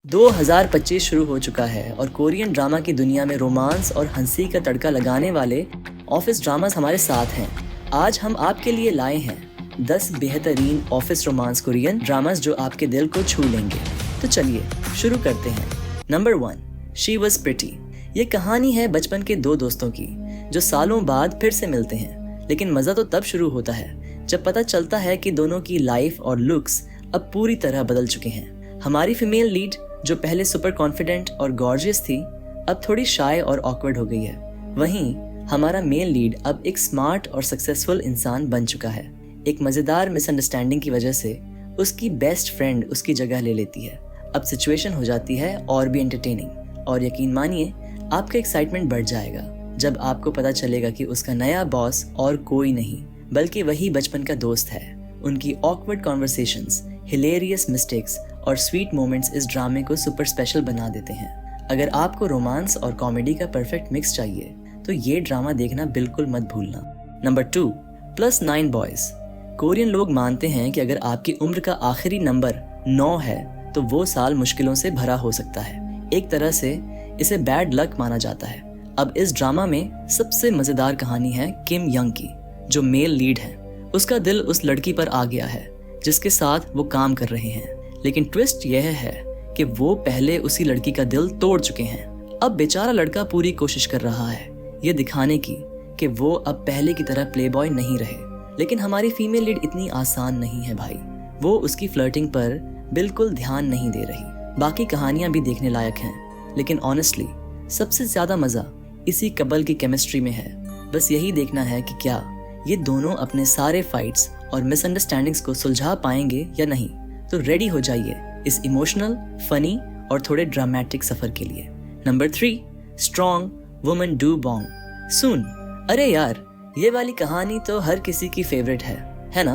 2025 शुरू हो चुका है और कोरियन ड्रामा की दुनिया में रोमांस और हंसी का तड़का लगाने वाले ऑफिस ड्रामास हमारे साथ हैं। आज हम आपके लिए लाए हैं 10 बेहतरीन ऑफिस रोमांस कोरियन ड्रामास जो आपके दिल को छू लेंगे। तो चलिए शुरू करते हैं। Number 1, she was pretty. ये कहानी है बचपन के दो दोस्तों की जो सालों बाद फिर से मिलते हैं, लेकिन मज़ा तो तब शुरू होता है जब पता चलता है कि दोनों की लाइफ और लुक्स अब पूरी तरह बदल चुके हैं। हमारी फीमेल लीड जो पहले सुपर कॉन्फिडेंट और गॉर्जियस थी, अब थोड़ी शाय और ऑकवर्ड हो गई है। वहीं हमारा मेल लीड अब एक स्मार्ट और सक्सेसफुल इंसान बन चुका है। एक मज़ेदार मिसअंडरस्टैंडिंग की वजह से उसकी बेस्ट फ्रेंड उसकी जगह ले लेती है। अब सिचुएशन हो जाती है और भी एंटरटेनिंग, और यकीन मानिए आपका एक्साइटमेंट बढ़ जाएगा जब आपको पता चलेगा कि उसका नया बॉस और कोई नहीं बल्कि वही बचपन का दोस्त है। उनकी ऑकवर्ड कॉन्वर्सेशंस, हिलेरियस मिस्टेक्स और स्वीट मोमेंट्स इस ड्रामे को सुपर स्पेशल बना देते हैं। अगर आपको रोमांस और कॉमेडी का परफेक्ट मिक्स चाहिए तो ये ड्रामा देखना बिल्कुल मत भूलना। Number 2, +9 boys. कोरियन लोग मानते हैं कि अगर आपकी उम्र का आखिरी नंबर 9 है तो वो साल मुश्किलों से भरा हो सकता है। एक तरह से इसे बैड लक माना जाता है। अब इस ड्रामा में सबसे मजेदार कहानी है किम यंग की, जो मेल लीड है। उसका दिल उस लड़की पर आ गया है जिसके साथ वो काम कर रहे हैं, लेकिन ट्विस्ट यह है कि वो पहले उसी लड़की का दिल तोड़ चुके हैं। अब बेचारा लड़का पूरी कोशिश कर रहा है ये दिखाने की कि वो अब पहले की तरह प्लेबॉय नहीं रहे, लेकिन हमारी फीमेल लीड इतनी आसान नहीं है भाई। वो उसकी फ्लर्टिंग पर बिल्कुल ध्यान नहीं दे रही। बाकी कहानियां भी देखने लायक हैं, लेकिन ऑनेस्टली सबसे ज्यादा मजा इसी कपल की केमिस्ट्री में है। बस यही देखना है कि क्या ये दोनों अपने सारे फाइट्स और मिसअंडरस्टैंडिंग्स को सुलझा पाएंगे या नहीं। तो रेडी हो जाइए इस इमोशनल, फनी और थोड़े ड्रामेटिक सफर के लिए। Number 3, strong woman Do Bong Soon. अरे यार, ये वाली कहानी तो हर किसी की फेवरेट है ना?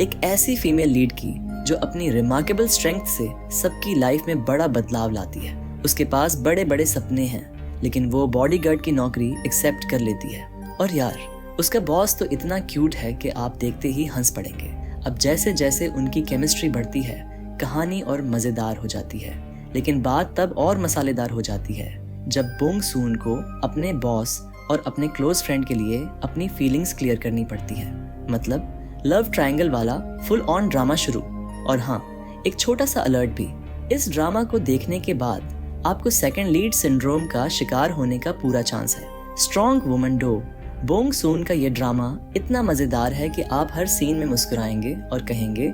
एक ऐसी फीमेल लीड की जो अपनी रिमार्केबल स्ट्रेंथ से सबकी लाइफ में बड़ा बदलाव लाती है। उसके पास बड़े बड़े सपने हैं, लेकिन वो बॉडीगार्ड की नौकरी एक्सेप्ट कर लेती है। और यार, उसका बॉस तो इतना क्यूट है कि आप देखते ही हंस पड़ेंगे। अब जैसे जैसे उनकी केमिस्ट्री बढ़ती है, कहानी और मजेदार हो जाती है, लेकिन बात तब और मसालेदार हो जाती है जब बोंग सून को अपने बॉस और अपने क्लोज फ्रेंड के लिए अपनी फीलिंग्स क्लियर करनी पड़ती है। मतलब लव ट्रायंगल वाला फुल ऑन ड्रामा शुरू। और हाँ, एक छोटा सा अलर्ट भी, इस ड्रामा को देखने के बाद आपको सेकंड लीड सिंड्रोम का शिकार होने का पूरा चांस है। स्ट्रॉन्ग वुमन डो बोंग सून का ये ड्रामा इतना मजेदार है कि आप हर सीन में मुस्कुराएंगे और कहेंगे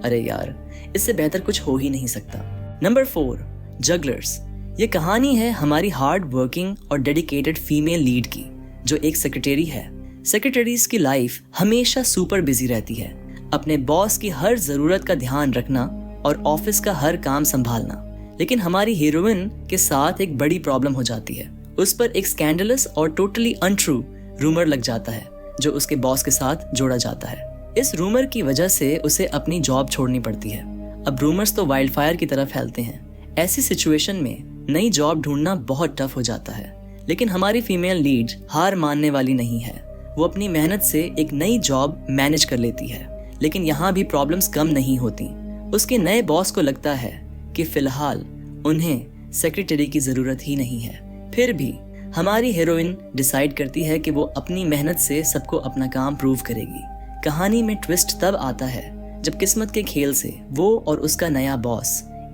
अरे यार, इससे बेहतर कुछ हो ही नहीं सकता। Number 4, jugglers. ये कहानी है हमारी हार्ड वर्किंग और डेडिकेटेड फीमेल लीड की, जो एक सेक्रेटरी है। सेक्रेटरीज की लाइफ हमेशा सुपर बिजी रहती है, अपने बॉस की हर जरूरत का ध्यान रखना और ऑफिस का हर काम संभालना। लेकिन हमारी हीरोइन के साथ एक बड़ी प्रॉब्लम हो जाती है। उस पर एक स्कैंडलस और टोटली अनट्रू रूमर लग जाता है जो उसके बॉस के साथ जोड़ा जाता है। इस रूमर की वजह से उसे अपनी जॉब छोड़नी पड़ती है। अब रूमर्स तो वाइल्ड फायर की तरह फैलते हैं। ऐसी सिचुएशन में नई जॉब ढूंढना बहुत टफ हो जाता है, लेकिन हमारी फीमेल लीड हार मानने वाली नहीं है। वो अपनी मेहनत से एक नई जॉब मैनेज कर लेती है, लेकिन यहाँ भी प्रॉब्लम्स कम नहीं होती। उसके नए बॉस को लगता है कि फिलहाल उन्हें सेक्रेटरी की जरूरत ही नहीं है। फिर भी हमारी हीरोइन डिसाइड करती है कि वो अपनी मेहनत से सबको अपना काम प्रूव करेगी। कहानी में ट्विस्ट तब आता है जब किस्मत के खेल से वो और उसका नया बॉस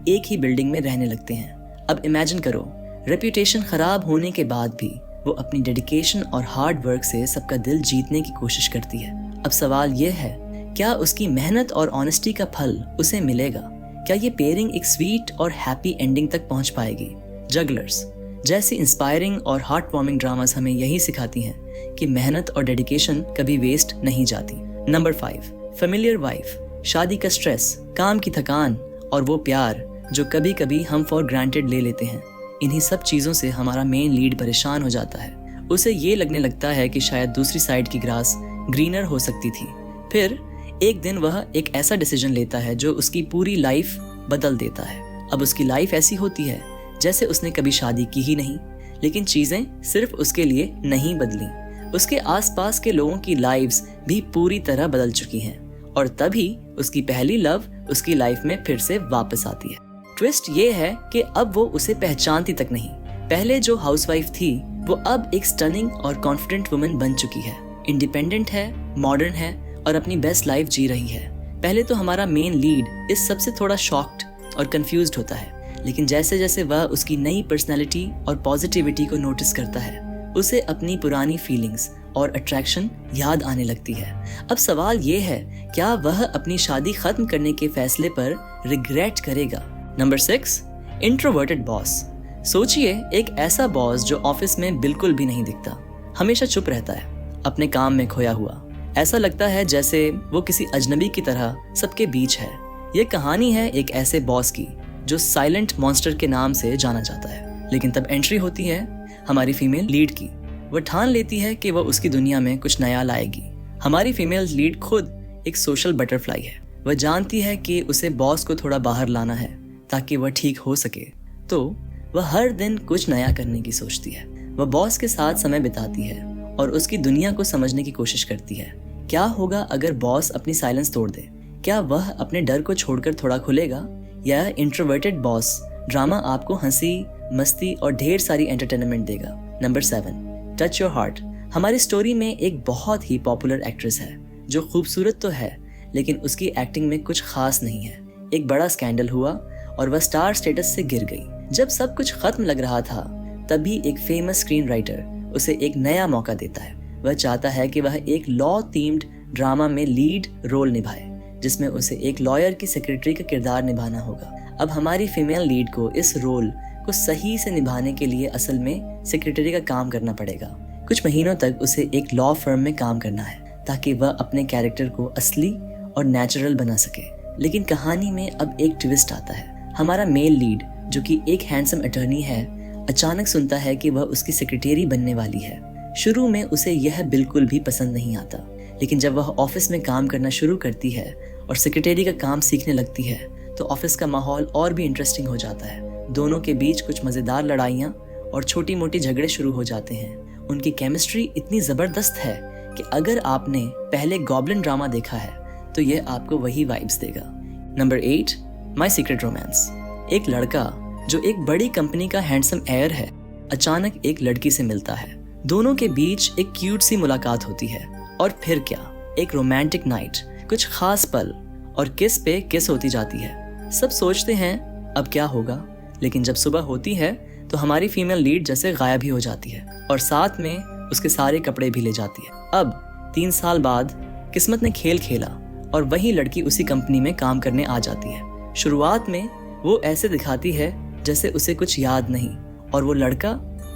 एक ही बिल्डिंग में रहने लगते हैं। अब इमेजिन करो, रेप्यूटेशन खराब होने के बाद भी वो अपनी डेडिकेशन और हार्ड वर्क से सबका दिल जीतने की कोशिश करती है। अब सवाल ये है, क्या उसकी मेहनत और ऑनेस्टी का फल उसे मिलेगा? क्या ये पेयरिंग एक स्वीट और हैप्पी एंडिंग तक पहुंच पाएगी? जगलर्स जैसी इंस्पायरिंग और हार्ट वार्मिंग ड्रामास हमें यही सिखाती हैं कि मेहनत और डेडिकेशन कभी वेस्ट नहीं जाती। Number 5, familiar wife. शादी का स्ट्रेस, काम की थकान और वो प्यार जो कभी कभी हम फॉर ग्रांटेड ले लेते हैं, इन्हीं सब चीज़ों से हमारा मेन लीड परेशान हो जाता है। उसे ये लगने लगता है कि शायद दूसरी साइड की ग्रास ग्रीनर हो सकती थी। फिर एक दिन वह एक ऐसा डिसीजन लेता है जो उसकी पूरी लाइफ बदल देता है। अब उसकी लाइफ ऐसी होती है जैसे उसने कभी शादी की ही नहीं, लेकिन चीजें सिर्फ उसके लिए नहीं बदली, उसके आसपास के लोगों की लाइव्स भी पूरी तरह बदल चुकी हैं। और तभी उसकी पहली लव उसकी लाइफ में फिर से वापस आती है। ट्विस्ट ये है कि अब वो उसे पहचानती तक नहीं। पहले जो हाउसवाइफ थी वो अब एक स्टनिंग और कॉन्फिडेंट वुमन बन चुकी है, इंडिपेंडेंट है, मॉडर्न है और अपनी बेस्ट लाइफ जी रही है। पहले तो हमारा मेन लीड इस सबसे थोड़ा शॉक्ड और कंफ्यूज्ड होता है, लेकिन जैसे जैसे वह उसकी नई पर्सनैलिटी और पॉजिटिविटी को नोटिस करता है, उसे अपनी पुरानी फीलिंग्स और अट्रैक्शन याद आने लगती है। अब सवाल ये है, क्या वह अपनी शादी खत्म करने के फैसले पर रिग्रेट करेगा? Number 6, introverted boss. सोचिए, एक ऐसा बॉस जो ऑफिस में बिल्कुल भी नहीं दिखता, हमेशा चुप रहता है, अपने काम में खोया हुआ। ऐसा लगता है जैसे वो किसी अजनबी की तरह सबके बीच है। ये कहानी है एक ऐसे बॉस की जो साइलेंट मॉन्स्टर के नाम से जाना जाता है। लेकिन तब एंट्री होती है हमारी फीमेल लीड की। वह ठान लेती है कि वह उसकी दुनिया में कुछ नया लाएगी। हमारी फीमेल लीड खुद एक सोशल बटरफ्लाई है। वह जानती है कि उसे बॉस को थोड़ा बाहर लाना है ताकि वह ठीक हो सके, तो वह हर दिन कुछ नया करने की सोचती है। वह बॉस के साथ समय बिताती है और उसकी दुनिया को समझने की कोशिश करती है। क्या होगा अगर बॉस अपनी साइलेंस तोड़ दे? क्या वह अपने डर को छोड़कर थोड़ा खुलेगा? यह इंट्रोवर्टेड बॉस ड्रामा आपको हंसी, मस्ती और ढेर सारी एंटरटेनमेंट देगा। Number 7, touch your heart. हमारी स्टोरी में एक बहुत ही पॉपुलर एक्ट्रेस है जो खूबसूरत तो है, लेकिन उसकी एक्टिंग में कुछ खास नहीं है। एक बड़ा स्कैंडल हुआ और वह स्टार स्टेटस से गिर गई। जब सब कुछ खत्म लग रहा था, तभी एक फेमस स्क्रीन राइटर उसे एक नया मौका देता है। वह चाहता है कि वह एक लॉ थीम्ड ड्रामा में लीड रोल निभाए, जिसमें उसे एक लॉयर की सेक्रेटरी का किरदार निभाना होगा। अब हमारी फीमेल लीड को इस रोल को सही से निभाने के लिए असल में सेक्रेटरी का काम करना पड़ेगा। कुछ महीनों तक उसे एक लॉ फर्म में काम करना है ताकि वह अपने कैरेक्टर को असली और नेचुरल बना सके। लेकिन कहानी में अब एक ट्विस्ट आता है। हमारा मेल लीड, जो कि एक हैंडसम अटर्नी है, अचानक सुनता है कि वह उसकी सेक्रेटरी बनने वाली है। शुरू में उसे यह बिल्कुल भी पसंद नहीं आता, लेकिन जब वह ऑफिस में काम करना शुरू करती है और सेक्रेटरी का काम सीखने लगती है, तो ऑफिस का माहौल और भी इंटरेस्टिंग हो जाता है। दोनों के बीच कुछ मज़ेदार लड़ाइयाँ और छोटी मोटी झगड़े शुरू हो जाते हैं। उनकी केमिस्ट्री इतनी ज़बरदस्त है कि अगर आपने पहले गॉब्लिन ड्रामा देखा है तो ये आपको वही वाइब्स देगा। Number 8, my secret romance. एक लड़का जो एक बड़ी कंपनी का हैंडसम एयर है, अचानक एक लड़की से मिलता है। दोनों के बीच एक क्यूट सी मुलाकात होती है और फिर क्या, एक रोमांटिक नाइट, कुछ खास पल और किस पे किस होती जाती है। सब सोचते हैं अब क्या होगा, लेकिन जब सुबह होती है तो हमारी फीमेल लीड जैसे गायब ही हो जाती है और साथ में उसके सारे कपड़े भी ले जाती है। अब 3 साल बाद किस्मत ने खेल खेला और वही लड़की उसी कंपनी में काम करने आ जाती है। शुरुआत में वो ऐसे दिखाती है जैसे उसे कुछ याद नहीं और वो लड़का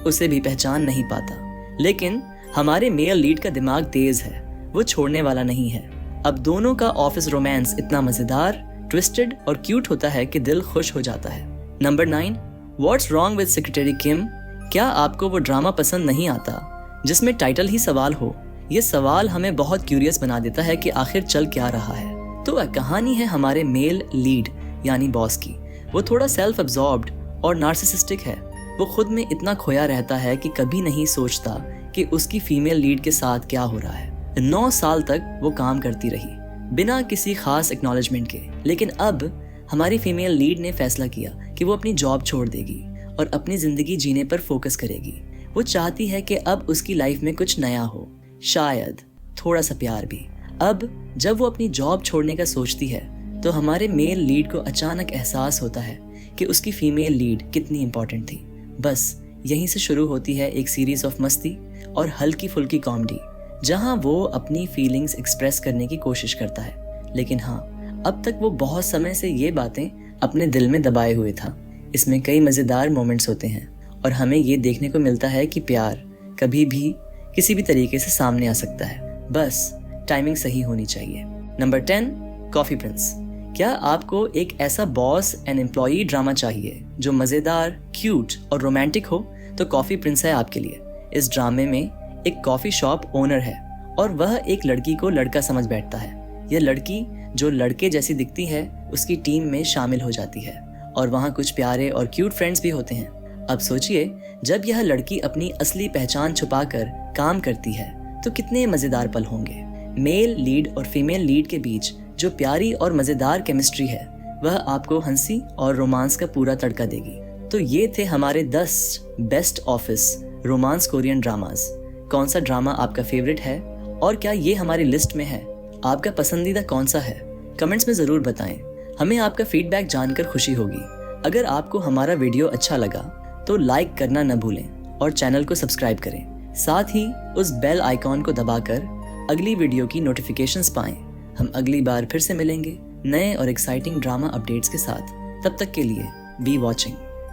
उसे भी पहचान नहीं पाता, लेकिन हमारे मेल लीड का दिमाग तेज है, वो छोड़ने वाला नहीं है। अब दोनों का ऑफिस रोमांस इतना मजेदार, ट्विस्टेड और क्यूट होता है कि दिल खुश हो जाता है। Number 9, what's wrong with secretary Kim. क्या आपको वो ड्रामा पसंद नहीं आता जिसमें टाइटल ही सवाल हो? ये सवाल हमें बहुत क्यूरियस बना देता है कि आखिर चल क्या रहा है। तो कहानी है हमारे मेल लीड यानी बॉस की। वो थोड़ा सेल्फ अब्जॉर्ब्ड और नार्सिसिस्टिक है। वो खुद में इतना खोया रहता है कि कभी नहीं सोचता कि उसकी फीमेल लीड के साथ क्या हो रहा है। 9 साल तक वो काम करती रही बिना किसी खास एक्नॉलेजमेंट के, लेकिन अब हमारी फीमेल लीड ने फैसला किया कि वो अपनी जॉब छोड़ देगी और अपनी जिंदगी जीने पर फोकस करेगी। वो चाहती है कि अब उसकी लाइफ में कुछ नया हो, शायद थोड़ा सा प्यार भी। अब जब वो अपनी जॉब छोड़ने का सोचती है तो हमारे मेल लीड को अचानक एहसास होता है कि उसकी फीमेल लीड कितनी इंपॉर्टेंट थी। बस यहीं से शुरू होती है एक सीरीज ऑफ मस्ती और हल्की फुल्की कॉमेडी, जहां वो अपनी फीलिंग्स एक्सप्रेस करने की कोशिश करता है। लेकिन हाँ, अब तक वो बहुत समय से ये बातें अपने दिल में दबाए हुए था। इसमें कई मज़ेदार मोमेंट्स होते हैं और हमें ये देखने को मिलता है कि प्यार कभी भी किसी भी तरीके से सामने आ सकता है, बस टाइमिंग सही होनी चाहिए। Number 10, coffee Prince. क्या आपको एक ऐसा बॉस एंड एम्प्लॉई ड्रामा चाहिए जो मज़ेदार, क्यूट और रोमांटिक हो? तो कॉफ़ी प्रिंस है आपके लिए। इस ड्रामे में एक कॉफ़ी शॉप ओनर है और वह एक लड़की को लड़का समझ बैठता है। यह लड़की जो लड़के जैसी दिखती है उसकी टीम में शामिल हो जाती है और वहाँ कुछ प्यारे और क्यूट फ्रेंड्स भी होते हैं। अब सोचिए, जब यह लड़की अपनी असली पहचान छुपाकर काम करती है तो कितने मज़ेदार पल होंगे। मेल लीड और फीमेल लीड के बीच जो प्यारी और मज़ेदार केमिस्ट्री है वह आपको हंसी और रोमांस का पूरा तड़का देगी। तो ये थे हमारे 10 best office romance Korean dramas. कौन सा ड्रामा आपका फेवरेट है और क्या ये हमारी लिस्ट में है? आपका पसंदीदा कौन सा है? कमेंट्स में ज़रूर बताएं। हमें आपका फीडबैक जानकर खुशी होगी। अगर आपको हमारा वीडियो अच्छा लगा तो लाइक करना न भूलें और चैनल को सब्सक्राइब करें। साथ ही उस बेल आइकॉन को दबाकर अगली वीडियो की नोटिफिकेशंस पाएं। हम अगली बार फिर से मिलेंगे नए और एक्साइटिंग ड्रामा अपडेट्स के साथ। तब तक के लिए बी वॉचिंग।